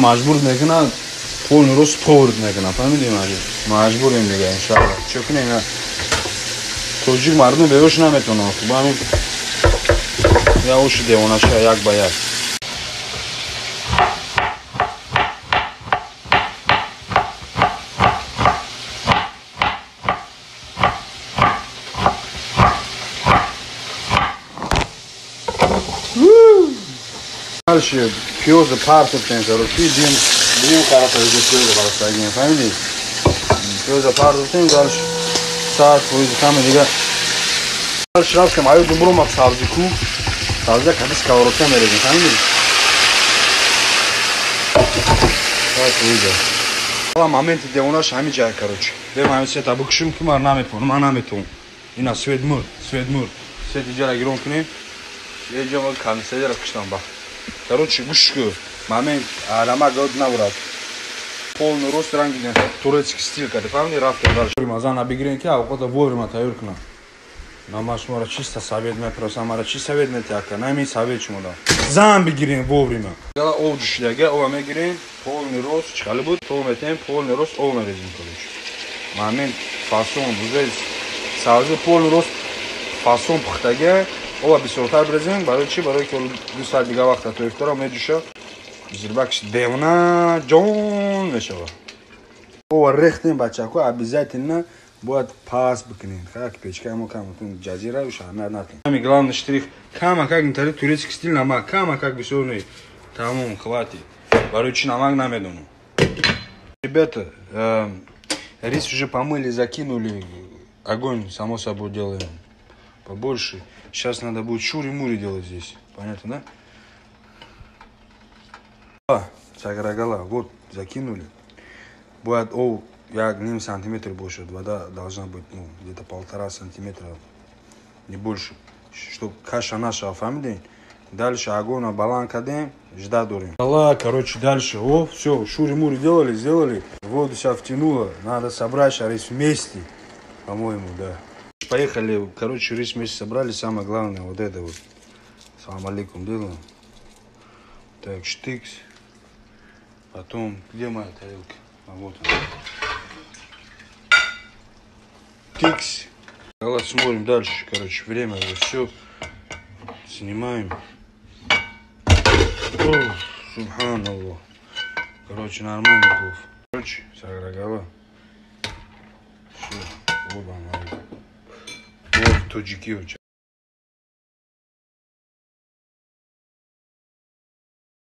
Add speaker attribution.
Speaker 1: Majbur nekina polni rost poverd nekina, fahmidin maji? Majburim دیگه inşallah. Çünkü ne? Tojik mardum beyosh nametone. Xuba hamin ya ush devonasha yak ba yak. Дальше пёза партуптен, короче, дим карата уже пёза баластагин, фамилии. Пёза партуптен, дальше saat boyunca tam ediyor. Dальше рафскам аю думрумак сабзику, сабза кадис каваротка мерегин, фамилии. Saat boyunca. Ала моменти девонаш ҳамиҷа, короче. Бем ҳамисет абукшим ки мар наметавонам, ман наметавонам. Ина светмур. Свет иҷара гирон кунем. Еҷа мо кондитсионер куштам ба. Короче, гушку. Момент алама год набурад. Полный рост рангин турецкий стиль, когда фамилия рафка дальше. Мазан обигрен ки авқота вовремя тайёр кунам. Намаш мора чисто совет ме просто мора чисто совет ме така. Нами совет чмо да. Зам бигрен вовремя. Гала овдушлага ова мегирен полный рост чхали буд, полметен полный рост ова мерезим короче. Момент фасон бузез савзе полный рост фасон пухтага ова бисёртар брезем, барои чи? Барои ки 2 соат дига вақт то ифтора медуша. Зирбакш девна ҷон мешава. Ова рехтем бачаку обязательно бояд пас бикунем. Как печка мо камутун джазира уша надатин. Сами главный штрих кама как интернет турецкий стиль намак, кама как бисёрный. Тамом хватит. Барои чи намак намедону. Ребята, рис уже помыли, закинули. Огонь само собой делаем побольше. Сейчас надо будет шури-мури делать здесь. Понятно, да? Чаграгала, вот, закинули. Будет, я 1 сантиметр больше. Вода должна быть, где-то 1,5 сантиметра. Не больше. Чтобы каша наша оформлена. Дальше огонь на баланка дем, ждать дурим. Короче, дальше, все, шури-мури сделали. Воду сейчас втянуло. Надо собрать рис вместе. По-моему, да. Поехали, короче, рис вместе собрали. Самое главное, вот это вот. Салам алейкум делаем. Так, штикс. Потом, где моя тарелка? А вот она. Тикс. Давай смотрим дальше, короче, время уже все. Снимаем. Субханаллах. Короче, нормальный плов. Короче, саграгала. Все, вот он. Вот тоджики.